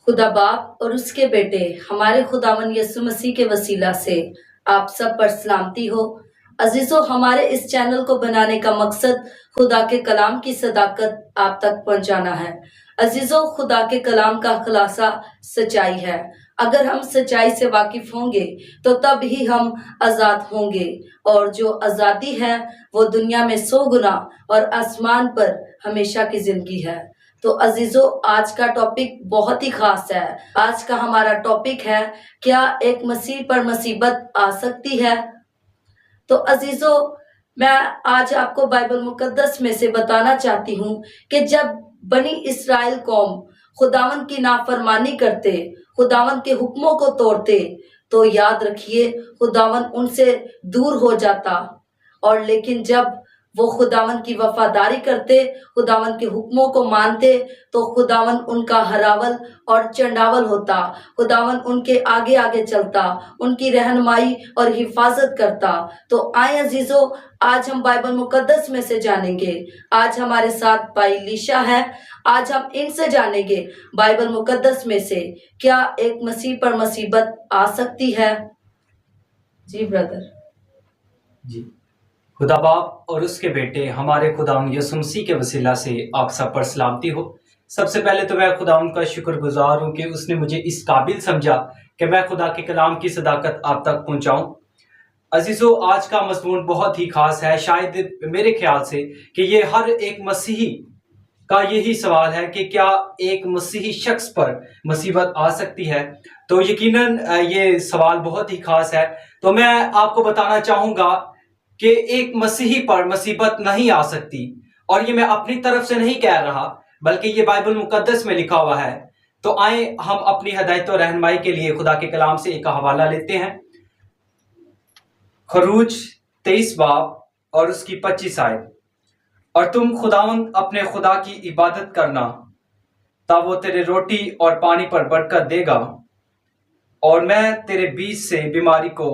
خدا باپ اور اس کے بیٹے ہمارے خداوند یسوع مسیح کے وسیلہ سے آپ سب پر سلامتی ہو۔ عزیزو، ہمارے اس چینل کو بنانے کا مقصد خدا کے کلام کی صداقت آپ تک پہنچانا ہے۔ عزیزو، خدا کے کلام کا خلاصہ سچائی ہے۔ اگر ہم سچائی سے واقف ہوں گے تو تب ہی ہم آزاد ہوں گے، اور جو آزادی ہے وہ دنیا میں 100 گنا اور آسمان پر ہمیشہ کی زندگی ہے۔ تو عزیزو، آج کا ٹاپک بہت ہی خاص ہے۔ آج کا ہمارا ٹاپک ہے، کیا ایک مسیح پر مصیبت آ سکتی ہے؟ تو عزیزو، میں آج آپ کو بائبل مقدس میں سے بتانا چاہتی ہوں کہ جب بنی اسرائیل قوم خداوند کی نافرمانی کرتے، خداوند کے حکموں کو توڑتے، تو یاد رکھیے خداوند ان سے دور ہو جاتا، اور لیکن جب وہ خداوند کی وفاداری کرتے، خداوند کے حکموں کو مانتے، تو خداوند ان کا ہراول اور چنڈاول ہوتا۔ خداوند ان کے آگے آگے چلتا، ان کی رہنمائی اور حفاظت کرتا۔ تو آئیں عزیزو، آج ہم بائبل مقدس میں سے جانیں گے۔ آج ہمارے ساتھ بھائی لیشا ہے۔ آج ہم ان سے جانیں گے بائبل مقدس میں سے، کیا ایک مسیح پر مصیبت آ سکتی ہے؟ جی بردر۔ جی، خدا باپ اور اس کے بیٹے ہمارے خداوند یسوع مسیح کے وسیلہ سے آپ سب پر سلامتی ہو۔ سب سے پہلے تو میں خداوند کا شکر گزار ہوں کہ اس نے مجھے اس قابل سمجھا کہ میں خدا کے کلام کی صداقت آپ تک پہنچاؤں۔ عزیزو، آج کا مضمون بہت ہی خاص ہے، شاید میرے خیال سے کہ یہ ہر ایک مسیحی کا یہی سوال ہے کہ کیا ایک مسیحی شخص پر مصیبت آ سکتی ہے؟ تو یقیناً یہ سوال بہت ہی خاص ہے۔ تو میں آپ کو بتانا چاہوں گا کہ ایک مسیحی پر مصیبت نہیں آ سکتی، اور یہ میں اپنی طرف سے نہیں کہہ رہا بلکہ یہ بائبل مقدس میں لکھا ہوا ہے۔ تو آئیں ہم اپنی ہدایت و رہنمائی کے لیے خدا کے کلام سے ایک حوالہ لیتے ہیں۔ خروج 23 باب اور اس کی 25 آیت۔ اور تم خداوند اپنے خدا کی عبادت کرنا، تب وہ تیرے روٹی اور پانی پر برکت دے گا، اور میں تیرے بیچ سے بیماری کو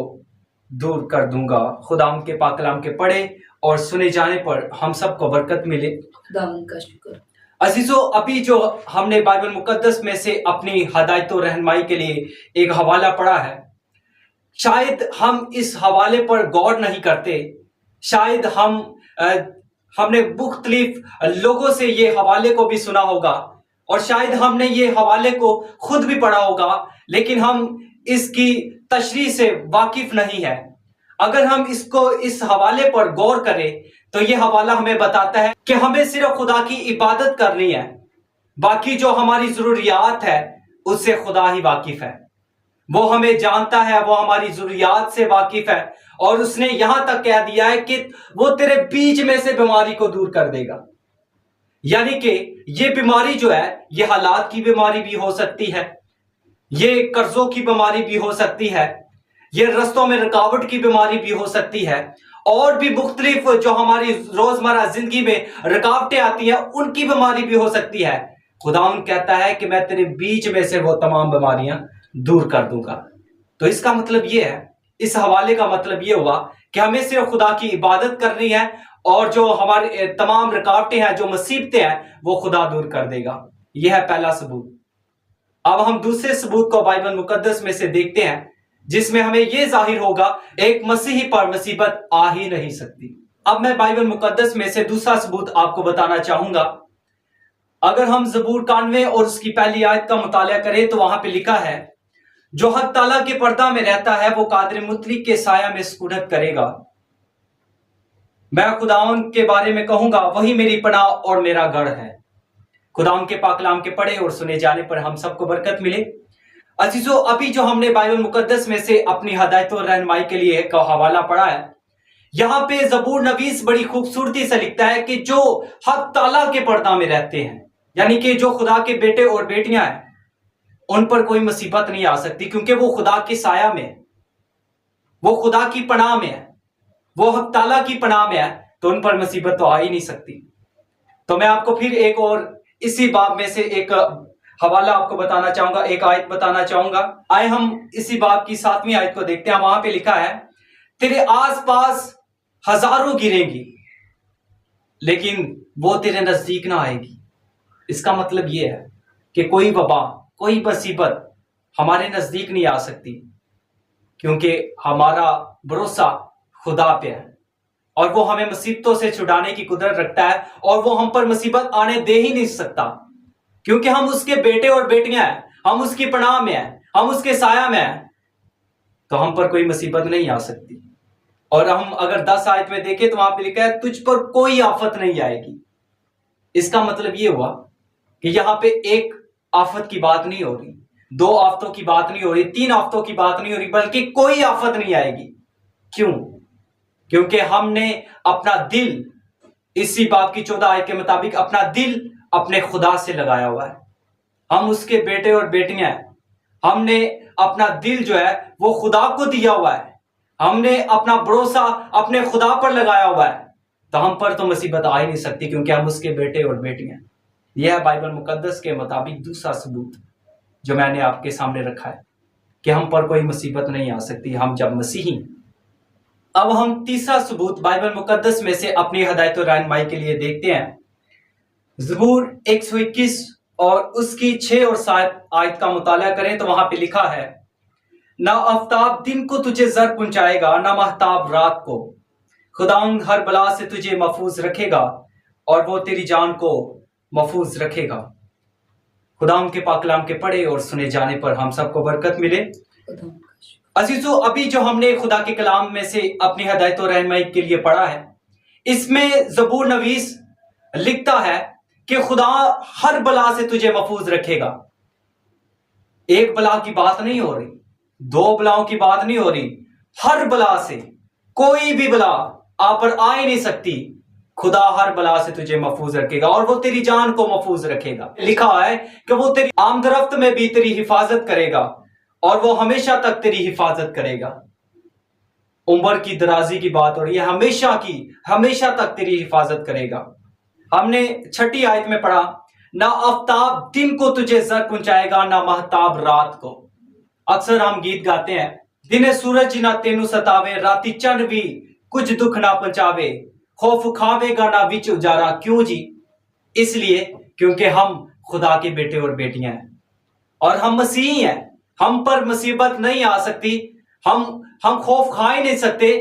دور کر دوں گا۔ خداوند کے پاک کلام کے پڑھے اور سنے جانے پر ہم سب کو برکت ملے۔ خداوند کا شکر۔ عزیزو، ابھی جو ہم نے بائبل مقدس میں سے اپنی ہدایت و رہنمائی کے لیے ایک حوالہ پڑھا ہے، شاید ہم اس حوالے پر غور نہیں کرتے۔ شاید ہم نے مختلف لوگوں سے یہ حوالے کو بھی سنا ہوگا، اور شاید ہم نے یہ حوالے کو خود بھی پڑھا ہوگا، لیکن ہم اس کی تشریح سے واقف نہیں ہے۔ اگر ہم اس حوالے پر غور کریں تو یہ حوالہ ہمیں بتاتا ہے کہ ہمیں صرف خدا کی عبادت کرنی ہے، باقی جو ہماری ضروریات ہے اس سے خدا ہی واقف ہے۔ وہ ہمیں جانتا ہے، وہ ہماری ضروریات سے واقف ہے، اور اس نے یہاں تک کہہ دیا ہے کہ وہ تیرے بیچ میں سے بیماری کو دور کر دے گا۔ یعنی کہ یہ بیماری جو ہے، یہ حالات کی بیماری بھی ہو سکتی ہے، یہ قرضوں کی بیماری بھی ہو سکتی ہے، یہ رستوں میں رکاوٹ کی بیماری بھی ہو سکتی ہے، اور بھی مختلف جو ہماری روزمرہ زندگی میں رکاوٹیں آتی ہیں ان کی بیماری بھی ہو سکتی ہے۔ خداوند کہتا ہے کہ میں تیرے بیچ میں سے وہ تمام بیماریاں دور کر دوں گا۔ تو اس کا مطلب یہ ہے، اس حوالے کا مطلب یہ ہوا کہ ہمیں صرف خدا کی عبادت کرنی ہے، اور جو ہماری تمام رکاوٹیں ہیں، جو مصیبتیں ہیں، وہ خدا دور کر دے گا۔ یہ ہے پہلا ثبوت۔ اب ہم دوسرے ثبوت کو بائبل مقدس میں سے دیکھتے ہیں، جس میں ہمیں یہ ظاہر ہوگا ایک مسیحی پر مصیبت آ ہی نہیں سکتی۔ اب میں بائبل مقدس میں سے دوسرا ثبوت آپ کو بتانا چاہوں گا۔ اگر ہم زبور 91 اور اس کی پہلی آیت کا مطالعہ کریں تو وہاں پہ لکھا ہے، جو حق تعالیٰ کے پردہ میں رہتا ہے وہ قادر مطلق کے سایہ میں سکونت کرے گا۔ میں خداوند کے بارے میں کہوں گا، وہی میری پناہ اور میرا گڑھ ہے۔ خداوند کے پاک کلام کے پڑھے اور سنے جانے پر ہم سب کو برکت ملے۔ عزیزو، ابھی جو ہم نے بائبل مقدس میں سے اپنی ہدایت و رہنمائی کے لیے کا حوالہ پڑھا ہے، یہاں پہ زبور نویس بڑی خوبصورتی سے لکھتا ہے کہ جو حق تعالیٰ کے پردہ میں رہتے ہیں، یعنی کہ جو خدا کے بیٹے اور بیٹیاں ہیں، ان پر کوئی مصیبت نہیں آ سکتی، کیونکہ وہ خدا کے سایہ میں ہے، وہ خدا کی پناہ میں ہے، وہ حق تعالیٰ کی پناہ میں ہے، تو ان پر مصیبت تو آ ہی نہیں سکتی۔ تو میں آپ کو پھر ایک اور اسی باب میں سے ایک حوالہ آپ کو بتانا چاہوں گا، ایک آیت بتانا چاہوں گا۔ آئے ہم اسی باب کی 7ویں آیت کو دیکھتے ہیں۔ وہاں پہ لکھا ہے، تیرے آس پاس ہزاروں گریں گی لیکن وہ تیرے نزدیک نہ آئے گی۔ اس کا مطلب یہ ہے کہ کوئی وبا، کوئی مصیبت ہمارے نزدیک نہیں آ سکتی، کیونکہ ہمارا بھروسہ خدا پہ ہے اور وہ ہمیں مصیبتوں سے چھڑانے کی قدرت رکھتا ہے، اور وہ ہم پر مصیبت آنے دے ہی نہیں سکتا، کیونکہ ہم اس کے بیٹے اور بیٹیاں ہیں، ہم اس کی پناہ میں ہیں، ہم اس کے سایہ میں ہیں، تو ہم پر کوئی مصیبت نہیں آ سکتی۔ اور ہم اگر 10 آیت میں دیکھیں تو وہاں پہ لکھا ہے تجھ پر کوئی آفت نہیں آئے گی۔ اس کا مطلب یہ ہوا کہ یہاں پہ ایک آفت کی بات نہیں ہو رہی، 2 آفتوں کی بات نہیں ہو رہی، 3 آفتوں کی بات نہیں ہو رہی، بلکہ کوئی آفت نہیں آئے گی۔ کیوں؟ کیونکہ ہم نے اپنا دل، اسی باب کی 14 آیت کے مطابق اپنا دل اپنے خدا سے لگایا ہوا ہے۔ ہم اس کے بیٹے اور بیٹیاں ہیں، ہم نے اپنا دل جو ہے وہ خدا کو دیا ہوا ہے، ہم نے اپنا بھروسہ اپنے خدا پر لگایا ہوا ہے، تو ہم پر تو مصیبت آ ہی نہیں سکتی، کیونکہ ہم اس کے بیٹے اور بیٹیاں ہیں۔ یہ ہے بائبل مقدس کے مطابق دوسرا ثبوت جو میں نے آپ کے سامنے رکھا ہے کہ ہم پر کوئی مصیبت نہیں آ سکتی، ہم جب مسیحی۔ اب ہم تیسرا ثبوت بائبل مقدس میں سے اپنی ہدایت و رہنمائی کے لیے دیکھتے ہیں۔ زبور 121 اور اس کی 6 اور 7 آیت کا مطالعہ کریں تو وہاں پہ لکھا ہے، نہ آفتاب دن کو تجھے زر پہنچائے گا، نہ مہتاب رات کو، خداوند ہر بلا سے تجھے محفوظ رکھے گا اور وہ تیری جان کو محفوظ رکھے گا۔ خداوند کے پاک کلام کے پڑھے اور سنے جانے پر ہم سب کو برکت ملے۔ عزیزو، ابھی جو ہم نے خدا کے کلام میں سے اپنی ہدایت و رہنمائی کے لیے پڑھا ہے، اس میں زبور نویس لکھتا ہے کہ خدا ہر بلا سے تجھے محفوظ رکھے گا۔ ایک بلا کی بات نہیں ہو رہی، 2 بلاؤں کی بات نہیں ہو رہی، ہر بلا سے، کوئی بھی بلا آپ پر آ ہی نہیں سکتی۔ خدا ہر بلا سے تجھے محفوظ رکھے گا اور وہ تیری جان کو محفوظ رکھے گا۔ لکھا ہے کہ وہ تیری آمد رفت میں بھی تیری حفاظت کرے گا اور وہ ہمیشہ تک تیری حفاظت کرے گا۔ عمر کی درازی کی بات ہو رہی ہے، ہمیشہ تک تیری حفاظت کرے گا۔ ہم نے 6 آیت میں پڑھا، نہ آفتاب دن کو تجھے زر پہنچائے گا، نہ مہتاب رات کو۔ اکثر ہم گیت گاتے ہیں، دن سورج نہ تینوں ستاوے، راتی چند بھی کچھ دکھ نہ پہنچاوے، خوف کھاوے گا نہ وچ اجارا۔ کیوں جی؟ اس لیے کیونکہ ہم خدا کے بیٹے اور بیٹیاں ہیں اور ہم مسیحی ہیں، ہم پر مصیبت نہیں آ سکتی، ہم خوف کھا ہی نہیں سکتے،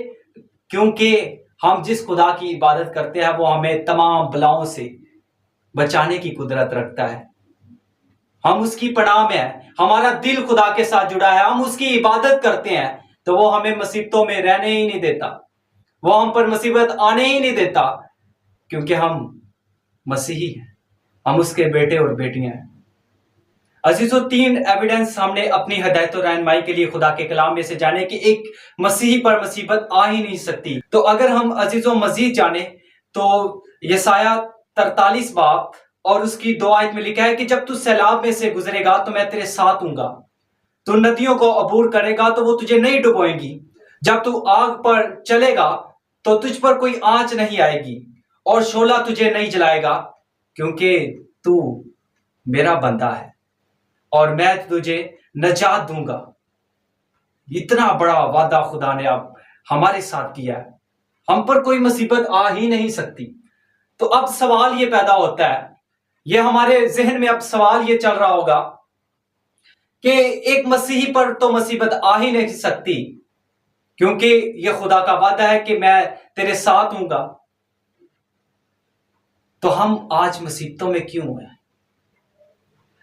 کیونکہ ہم جس خدا کی عبادت کرتے ہیں وہ ہمیں تمام بلاؤں سے بچانے کی قدرت رکھتا ہے۔ ہم اس کی پناہ میں ہیں، ہمارا دل خدا کے ساتھ جڑا ہے، ہم اس کی عبادت کرتے ہیں، تو وہ ہمیں مصیبتوں میں رہنے ہی نہیں دیتا، وہ ہم پر مصیبت آنے ہی نہیں دیتا، کیونکہ ہم مسیحی ہیں، ہم اس کے بیٹے اور بیٹیاں ہیں۔ عزیزو، 3 ایویڈنس ہم نے اپنی ہدایت و رہنمائی کے لیے خدا کے کلام میں سے جانے کہ ایک مسیحی پر مصیبت آ ہی نہیں سکتی۔ تو اگر ہم عزیزو مزید جانیں تو یسایہ 43 باب اور اس کی 2 آیت میں لکھا ہے کہ جب تو سیلاب میں سے گزرے گا تو میں تیرے ساتھ ہوں گا، تو ندیوں کو عبور کرے گا تو وہ تجھے نہیں ڈبوئیں گی، جب تو آگ پر چلے گا تو تجھ پر کوئی آنچ نہیں آئے گی اور شعلہ تجھے نہیں جلائے گا، کیونکہ تو میرا بندہ ہے اور میں تجھے نجات دوں گا۔ اتنا بڑا وعدہ خدا نے اب ہمارے ساتھ کیا ہے، ہم پر کوئی مصیبت آ ہی نہیں سکتی۔ تو اب سوال یہ پیدا ہوتا ہے، یہ ہمارے ذہن میں اب سوال یہ چل رہا ہوگا کہ ایک مسیحی پر تو مصیبت آ ہی نہیں سکتی، کیونکہ یہ خدا کا وعدہ ہے کہ میں تیرے ساتھ ہوں گا، تو ہم آج مصیبتوں میں کیوں ہیں؟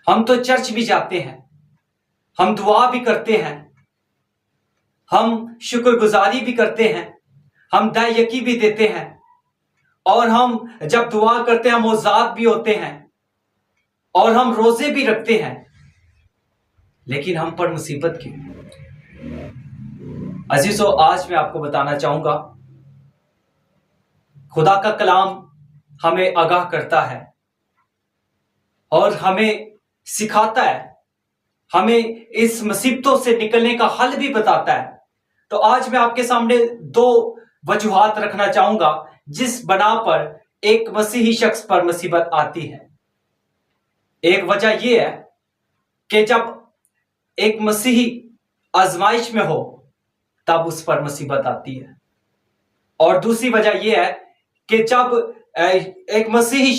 ہم تو چرچ بھی جاتے ہیں، ہم دعا بھی کرتے ہیں، ہم شکر گزاری بھی کرتے ہیں، ہم دائیں یکی بھی دیتے ہیں، اور ہم جب دعا کرتے ہیں موعظات بھی ہوتے ہیں، اور ہم روزے بھی رکھتے ہیں، لیکن ہم پر مصیبت کیوں؟ عزیزو، آج میں آپ کو بتانا چاہوں گا، خدا کا کلام ہمیں آگاہ کرتا ہے اور ہمیں سکھاتا ہے، ہمیں اس مصیبتوں سے نکلنے کا حل بھی بتاتا ہے۔ تو آج میں آپ کے سامنے 2 وجوہات رکھنا چاہوں گا جس بنا پر ایک مسیحی شخص پر مصیبت آتی ہے۔ ایک وجہ یہ ہے کہ جب ایک مسیحی آزمائش میں ہو تب اس پر مصیبت آتی ہے، اور دوسری وجہ یہ ہے کہ جب ایک مسیحی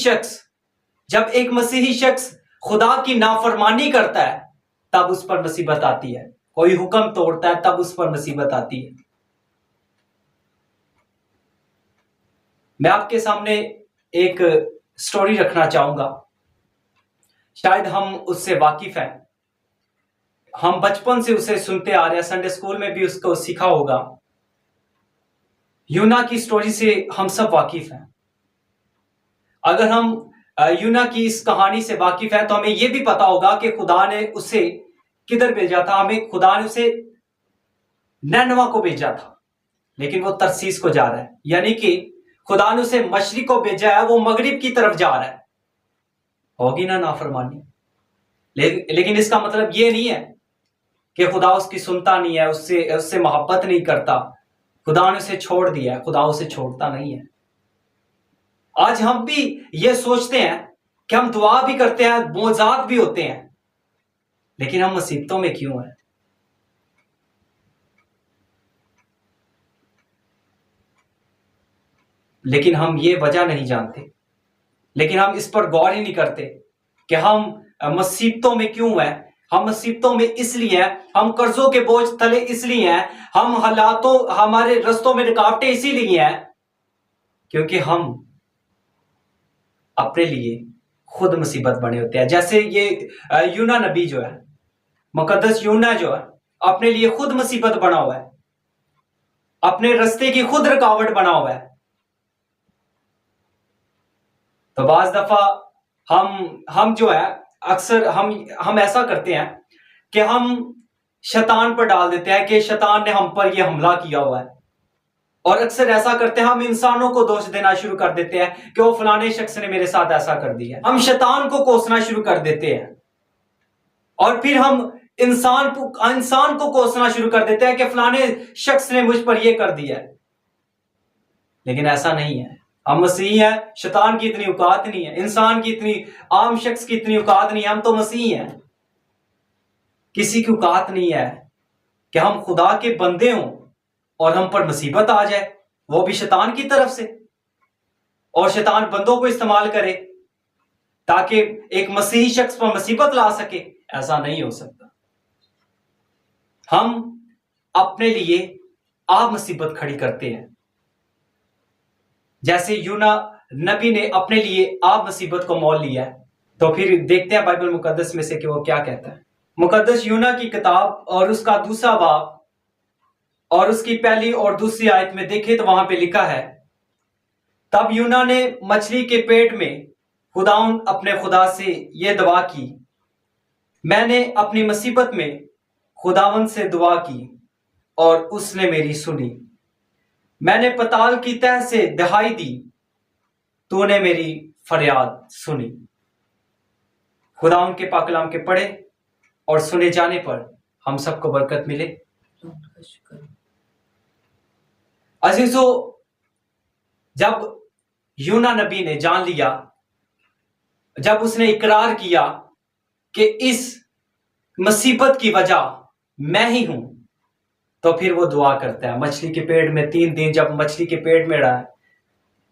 شخص خدا کی نافرمانی کرتا ہے تب اس پر مصیبت آتی ہے، کوئی حکم توڑتا ہے تب اس پر مصیبت آتی ہے۔ میں آپ کے سامنے ایک سٹوری رکھنا چاہوں گا، شاید ہم اس سے واقف ہیں، ہم بچپن سے اسے سنتے آ رہے ہیں، سنڈے اسکول میں بھی اس کو سیکھا ہوگا۔ یونا کی سٹوری سے ہم سب واقف ہیں۔ اگر ہم یونا کی اس کہانی سے واقف ہیں تو ہمیں یہ بھی پتا ہوگا کہ خدا نے اسے کدھر بھیجا تھا۔ ہمیں خدا نے اسے نینوا کو بھیجا تھا، لیکن وہ ترسیس کو جا رہا ہے، یعنی کہ خدا نے اسے مشرق کو بھیجا ہے، وہ مغرب کی طرف جا رہا ہے۔ ہوگی نا نافرمانی؟ لیکن اس کا مطلب یہ نہیں ہے کہ خدا اس کی سنتا نہیں ہے، اس سے محبت نہیں کرتا۔ خدا نے اسے چھوڑ دیا ہے، خدا اسے چھوڑتا نہیں ہے۔ آج ہم بھی یہ سوچتے ہیں کہ ہم دعا بھی کرتے ہیں، معجزات بھی ہوتے ہیں، لیکن ہم مصیبتوں میں کیوں ہیں؟ لیکن ہم یہ وجہ نہیں جانتے، لیکن ہم اس پر غور ہی نہیں کرتے کہ ہم مصیبتوں میں کیوں ہیں۔ ہم مصیبتوں میں اس لیے ہیں، ہم قرضوں کے بوجھ تلے اس لیے ہیں، ہمارے رستوں میں رکاوٹیں اسی لیے ہیں کیونکہ ہم اپنے لیے خود مصیبت بنے ہوتے ہیں۔ جیسے یہ یونا نبی جو ہے، مقدس یونا جو ہے، اپنے لیے خود مصیبت بنا ہوا ہے، اپنے رستے کی خود رکاوٹ بنا ہوا ہے۔ تو بعض دفعہ ہم جو ہے اکثر ہم ایسا کرتے ہیں کہ ہم شیطان پر ڈال دیتے ہیں کہ شیطان نے ہم پر یہ حملہ کیا ہوا ہے، اور اکثر ایسا کرتے ہیں ہم انسانوں کو دوش دینا شروع کر دیتے ہیں کہ وہ فلانے شخص نے میرے ساتھ ایسا کر دیا۔ ہم شیطان کو کوسنا شروع کر دیتے ہیں، اور پھر ہم انسان کو کوسنا شروع کر دیتے ہیں کہ فلانے شخص نے مجھ پر یہ کر دیا ہے۔ لیکن ایسا نہیں ہے، ہم مسیحی ہیں، شیطان کی اتنی اوقات نہیں ہے، انسان کی اتنی، عام شخص کی اتنی اوقات نہیں ہے، ہم تو مسیحی ہیں۔ کسی کی اوقات نہیں ہے کہ ہم خدا کے بندے ہوں اور ہم پر مصیبت آ جائے، وہ بھی شیطان کی طرف سے، اور شیطان بندوں کو استعمال کرے تاکہ ایک مسیحی شخص پر مصیبت لا سکے۔ ایسا نہیں ہو سکتا۔ ہم اپنے لیے آپ مصیبت کھڑی کرتے ہیں، جیسے یونا نبی نے اپنے لیے آپ مصیبت کو مول لیا ہے۔ تو پھر دیکھتے ہیں بائبل مقدس میں سے کہ وہ کیا کہتا ہے۔ مقدس یونا کی کتاب اور اس کا 2 باب اور اس کی پہلی اور دوسری آیت میں دیکھیں تو وہاں پہ لکھا ہے، تب یونا نے مچھلی کے پیٹ میں خداوند اپنے خدا سے یہ دعا کی، میں نے اپنی مصیبت میں خداوند سے دعا کی اور اس نے میری سنی، میں نے پتال کی تہ سے دہائی دی، تو نے میری فریاد سنی۔ خداوند کے پاک کلام کے پڑھے اور سنے جانے پر ہم سب کو برکت ملے۔ عزیزو، جب یونا نبی نے جان لیا، جب اس نے اقرار کیا کہ اس مصیبت کی وجہ میں ہی ہوں، تو پھر وہ دعا کرتا ہے۔ مچھلی کے پیٹ میں 3 دن جب مچھلی کے پیٹ میں رہا ہے،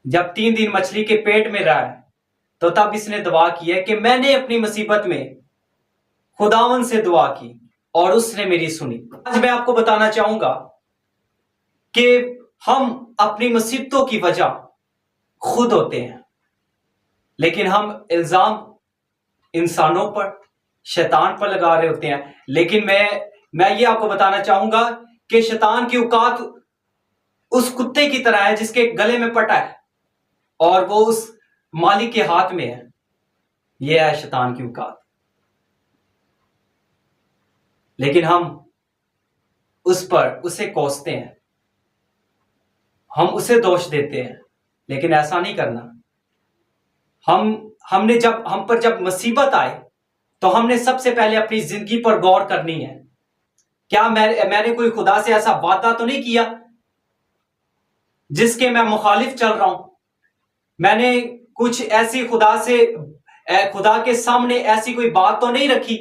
جب 3 دن مچھلی کے پیٹ میں رہا ہے، تو تب اس نے دعا کی ہے کہ میں نے اپنی مصیبت میں خداوند سے دعا کی اور اس نے میری سنی۔ آج میں آپ کو بتانا چاہوں گا کہ ہم اپنی مصیبتوں کی وجہ خود ہوتے ہیں، لیکن ہم الزام انسانوں پر، شیطان پر لگا رہے ہوتے ہیں۔ لیکن میں یہ آپ کو بتانا چاہوں گا کہ شیطان کی اوقات اس کتے کی طرح ہے جس کے گلے میں پٹا ہے اور وہ اس مالک کے ہاتھ میں ہے۔ یہ ہے شیطان کی اوقات، لیکن ہم اسے کوستے ہیں، ہم اسے دوش دیتے ہیں، لیکن ایسا نہیں کرنا۔ ہم پر جب مصیبت آئے تو ہم نے سب سے پہلے اپنی زندگی پر غور کرنی ہے۔ کیا میں نے کوئی خدا سے ایسا وعدہ تو نہیں کیا جس کے میں مخالف چل رہا ہوں؟ میں نے کچھ ایسی خدا کے سامنے ایسی کوئی بات تو نہیں رکھی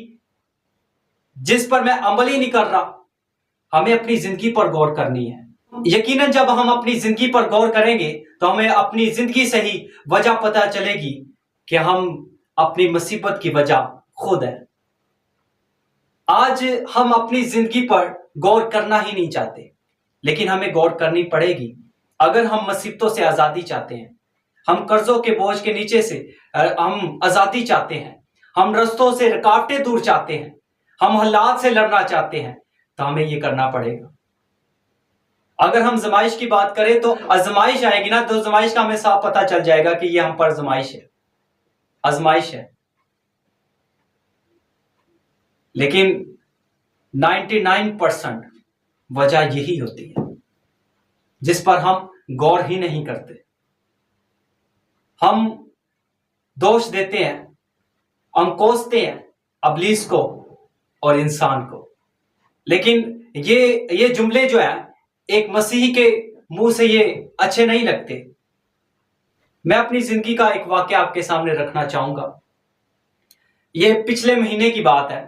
جس پر میں عمل ہی نہیں کر رہا؟ ہمیں اپنی زندگی پر غور کرنی ہے۔ یقیناً جب ہم اپنی زندگی پر غور کریں گے تو ہمیں اپنی زندگی سے ہی وجہ پتہ چلے گی کہ ہم اپنی مصیبت کی وجہ خود ہے۔ آج ہم اپنی زندگی پر غور کرنا ہی نہیں چاہتے، لیکن ہمیں غور کرنی پڑے گی اگر ہم مصیبتوں سے آزادی چاہتے ہیں، ہم قرضوں کے بوجھ کے نیچے سے ہم آزادی چاہتے ہیں، ہم رستوں سے رکاوٹیں دور چاہتے ہیں، ہم حالات سے لڑنا چاہتے ہیں، تو ہمیں یہ کرنا پڑے گا۔ اگر ہم زمائش کی بات کریں تو آزمائش آئے گی نا، تو زمائش کا ہمیں صاف پتہ چل جائے گا کہ یہ ہم پر آزمائش ہے، آزمائش ہے۔ لیکن 99% وجہ یہی ہوتی ہے جس پر ہم غور ہی نہیں کرتے۔ ہم دوش دیتے ہیں، ہم کوستے ہیں ابلیس کو اور انسان کو، لیکن یہ جملے جو ہیں ایک مسیحی کے منہ سے یہ اچھے نہیں لگتے۔ میں اپنی زندگی کا ایک واقعہ آپ کے سامنے رکھنا چاہوں گا۔ یہ پچھلے مہینے کی بات ہے،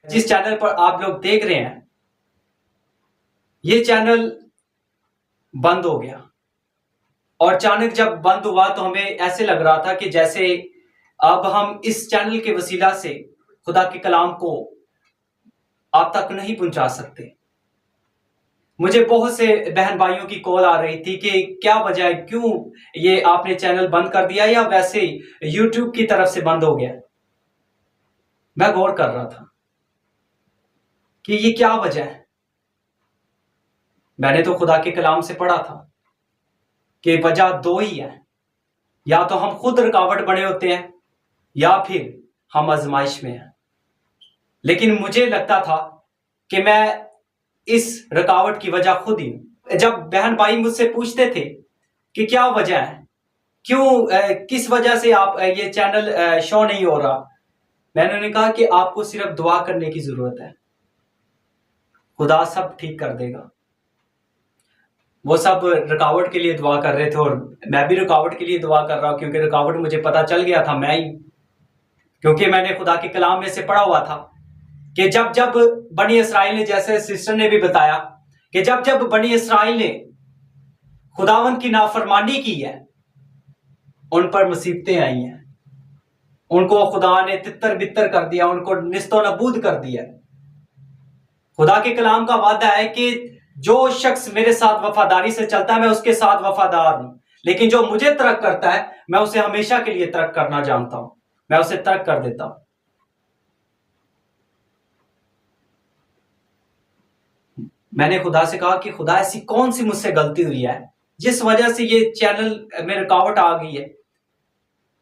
جس چینل پر آپ لوگ دیکھ رہے ہیں یہ چینل بند ہو گیا، اور اچانک جب بند ہوا تو ہمیں ایسے لگ رہا تھا کہ جیسے اب ہم اس چینل کے وسیلہ سے خدا کے کلام کو آپ تک نہیں پہنچا سکتے۔ مجھے بہت سے بہن بھائیوں کی کال آ رہی تھی کہ کیا وجہ ہے، کیوں یہ آپ نے چینل بند کر دیا، یا ویسے یوٹیوب کی طرف سے بند ہو گیا۔ میں غور کر رہا تھا کہ یہ کیا وجہ ہے۔ میں نے تو خدا کے کلام سے پڑھا تھا کہ وجہ دو ہی ہے، یا تو ہم خود رکاوٹ بنے ہوتے ہیں یا پھر ہم آزمائش میں ہیں۔ لیکن مجھے لگتا تھا کہ میں اس رکاوٹ کی وجہ خود ہی ہوں۔ جب بہن بھائی مجھ سے پوچھتے تھے کہ کیا وجہ ہے، کیوں کس وجہ سے آپ یہ چینل شو نہیں ہو رہا، میں نے انہیں کہا کہ آپ کو صرف دعا کرنے کی ضرورت ہے، خدا سب ٹھیک کر دے گا۔ وہ سب رکاوٹ کے لیے دعا کر رہے تھے، اور میں بھی رکاوٹ کے لیے دعا کر رہا ہوں، کیونکہ رکاوٹ مجھے پتا چل گیا تھا میں ہی، کیونکہ میں نے خدا کے کلام میں سے پڑھا ہوا تھا کہ جب بنی اسرائیل نے، جیسے سسٹر نے بھی بتایا کہ جب بنی اسرائیل نے خداوند کی نافرمانی کی ہے، ان پر مصیبتیں آئی ہیں، ان کو خدا نے تتر بتر کر دیا، ان کو نیست و نابود کر دیا۔ خدا کے کلام کا وعدہ ہے کہ جو شخص میرے ساتھ وفاداری سے چلتا ہے میں اس کے ساتھ وفادار ہوں، لیکن جو مجھے ترک کرتا ہے میں اسے ہمیشہ کے لیے ترک کرنا جانتا ہوں، میں اسے ترک کر دیتا ہوں۔ میں نے خدا سے کہا کہ خدا ایسی کون سی مجھ سے غلطی ہوئی ہے جس وجہ سے یہ چینل میں رکاوٹ آ گئی ہے،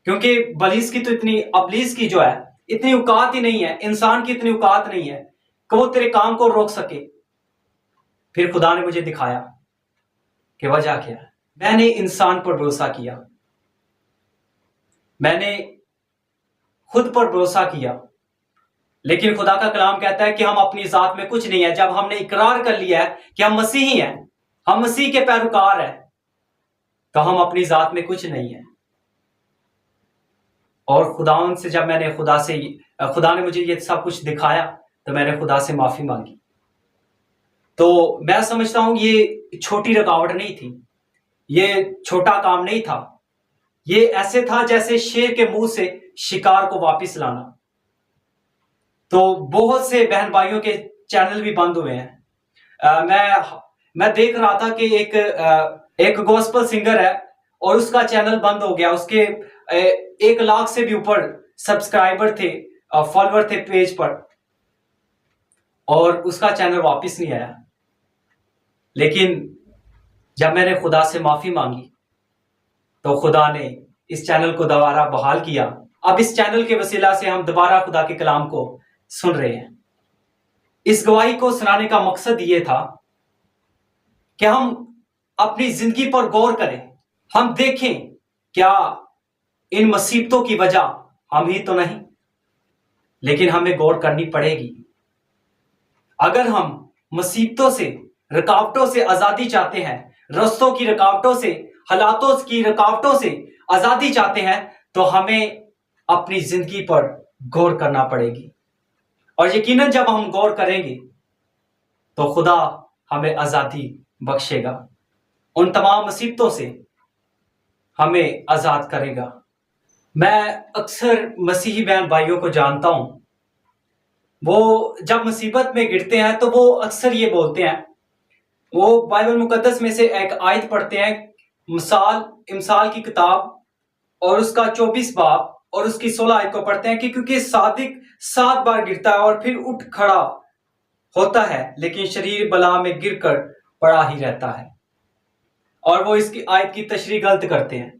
کیونکہ ابلیس کی جو ہے اتنی اوقات ہی نہیں ہے، انسان کی اتنی اوقات نہیں ہے کہ وہ تیرے کام کو روک سکے۔ پھر خدا نے مجھے دکھایا کہ وجہ کیا ہے۔ میں نے انسان پر بھروسہ کیا، میں نے خود پر بھروسہ کیا، لیکن خدا کا کلام کہتا ہے کہ ہم اپنی ذات میں کچھ نہیں ہے۔ جب ہم نے اقرار کر لیا ہے کہ ہم مسیحی ہیں، ہم مسیح کے پیروکار ہیں، تو ہم اپنی ذات میں کچھ نہیں ہے۔ اور خداوند سے جب میں نے خدا نے مجھے یہ سب کچھ دکھایا تو میں نے خدا سے معافی مانگی۔ تو میں سمجھتا ہوں یہ چھوٹی رکاوٹ نہیں تھی، یہ چھوٹا کام نہیں تھا، یہ ایسے تھا جیسے شیر کے منہ سے شکار کو واپس لانا۔ تو بہت سے بہن بھائیوں کے چینل بھی بند ہوئے ہیں۔ میں دیکھ رہا تھا کہ ایک گوسپل سنگر ہے اور اس کا چینل بند ہو گیا، اس کے 1 لاکھ سے بھی اوپر سبسکرائبر تھے، فالوور تھے پیج پر، اور اس کا چینل واپس نہیں آیا۔ لیکن جب میں نے خدا سے معافی مانگی تو خدا نے اس چینل کو دوبارہ بحال کیا۔ اب اس چینل کے وسیلہ سے ہم دوبارہ خدا کے کلام کو سن رہے ہیں۔ اس گواہی کو سنانے کا مقصد یہ تھا کہ ہم اپنی زندگی پر غور کریں، ہم دیکھیں کیا ان مصیبتوں کی وجہ ہم ہی تو نہیں، لیکن ہمیں غور کرنی پڑے گی۔ اگر ہم مصیبتوں سے، رکاوٹوں سے آزادی چاہتے ہیں، رستوں کی رکاوٹوں سے، حالاتوں کی رکاوٹوں سے آزادی چاہتے ہیں، تو ہمیں اپنی زندگی پر غور کرنا پڑے گی۔ اور یقیناً جب ہم غور کریں گے تو خدا ہمیں آزادی بخشے گا، ان تمام مصیبتوں سے ہمیں آزاد کرے گا۔ میں اکثر مسیحی بہن بھائیوں کو جانتا ہوں، وہ جب مصیبت میں گرتے ہیں تو وہ اکثر یہ بولتے ہیں، وہ بائبل مقدس میں سے ایک آیت پڑھتے ہیں، امثال کی کتاب اور اس کا 24 باب اور اس کی 16 آیت کو پڑھتے ہیں کہ کیونکہ صادق 7 بار گرتا ہے اور پھر اٹھ کھڑا ہوتا ہے، لیکن شریر بلا میں گر کر پڑا ہی رہتا ہے، اور وہ اس کی آیت کی تشریح غلط کرتے ہیں۔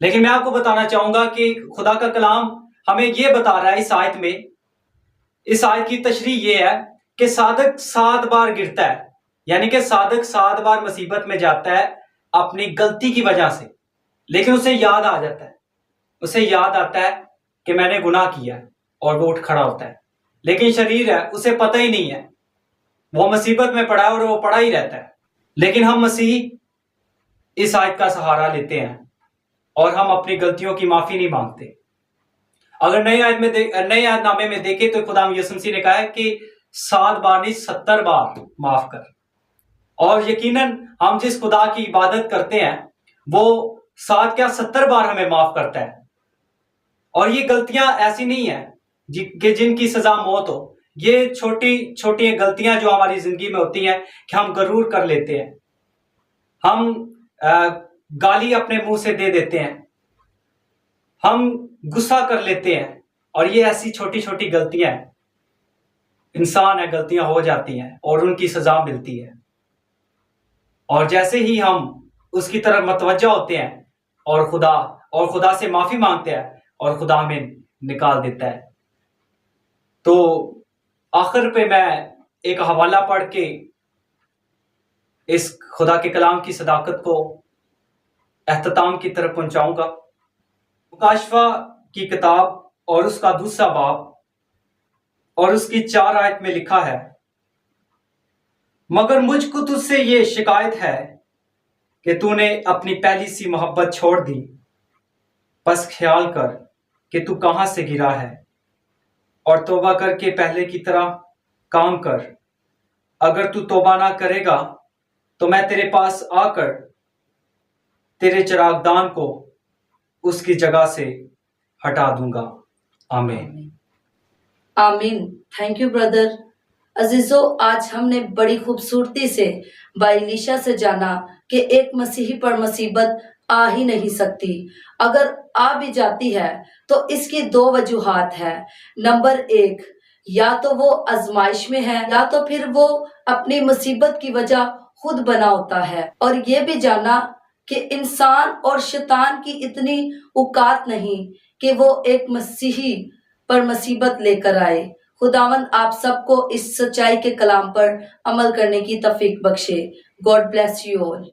لیکن میں آپ کو بتانا چاہوں گا کہ خدا کا کلام ہمیں یہ بتا رہا ہے اس آیت میں، اس آیت کی تشریح یہ ہے کہ صادق 7 بار گرتا ہے، یعنی کہ صادق 7 بار مصیبت میں جاتا ہے اپنی غلطی کی وجہ سے، لیکن اسے یاد آ جاتا ہے، اسے یاد آتا ہے کہ میں نے گناہ کیا ہے اور وہ اٹھ کھڑا ہوتا ہے۔ لیکن شریر ہے، اسے پتہ ہی نہیں ہے، وہ مصیبت میں پڑا ہے اور وہ پڑا ہی رہتا ہے۔ لیکن ہم مسیح اس آیت کا سہارا لیتے ہیں اور ہم اپنی غلطیوں کی معافی نہیں مانگتے۔ اگر نئے عہد نامے میں دیکھیں تو خدا یسوع مسیح نے کہا ہے کہ 7 بار نہیں 70 بار معاف کر، اور یقیناً ہم جس خدا کی عبادت کرتے ہیں وہ 7 کیا 70 بار ہمیں معاف کرتا ہے، اور یہ غلطیاں ایسی نہیں ہیں کہ جن کی سزا موت ہو۔ یہ چھوٹی چھوٹی غلطیاں جو ہماری زندگی میں ہوتی ہیں کہ ہم غرور کر لیتے ہیں، ہم گالی اپنے منہ سے دے دیتے ہیں، ہم غصہ کر لیتے ہیں، اور یہ ایسی چھوٹی چھوٹی غلطیاں ہیں، انسان ہے، غلطیاں ہو جاتی ہیں اور ان کی سزا ملتی ہے، اور جیسے ہی ہم اس کی طرف متوجہ ہوتے ہیں اور خدا سے معافی مانگتے ہیں اور خدا ہمیں نکال دیتا ہے۔ تو آخر پہ میں ایک حوالہ پڑھ کے اس خدا کے کلام کی صداقت کو اختتام کی طرف پہنچاؤں گا۔ مکاشفہ کی کتاب اور اس کا 2 باب اور اس کی 4 آیت میں لکھا ہے، مگر مجھ کو تجھ سے یہ شکایت ہے کہ تو نے اپنی پہلی سی محبت چھوڑ دی، بس خیال کر کہ تو کہاں سے گرا ہے اور توبہ کر کے پہلے کی طرح کام کر۔ اگر تو توبہ نہ کرے گا تو میں تیرے پاس آ کر تیرے چراغدان کو اس کی جگہ سے ہٹا دوں گا۔ آمین۔ آمین۔ Thank you brother. عزیزو، آج ہم نے بڑی خوبصورتی سے بھائی لیشا سے جانا کہ ایک مسیحی پر مصیبت آ ہی نہیں سکتی، اگر آ بھی جاتی ہے تو اس کی 2 وجوہات ہیں۔ نمبر 1، یا تو وہ آزمائش میں ہے یا تو پھر وہ اپنی مصیبت کی وجہ خود بنا ہوتا ہے، اور یہ بھی جانا کہ انسان اور شیطان کی اتنی اوقات نہیں کہ وہ ایک مسیحی پر مصیبت لے کر آئے۔ خداوند آپ سب کو اس سچائی کے کلام پر عمل کرنے کی توفیق بخشے۔ God bless you all.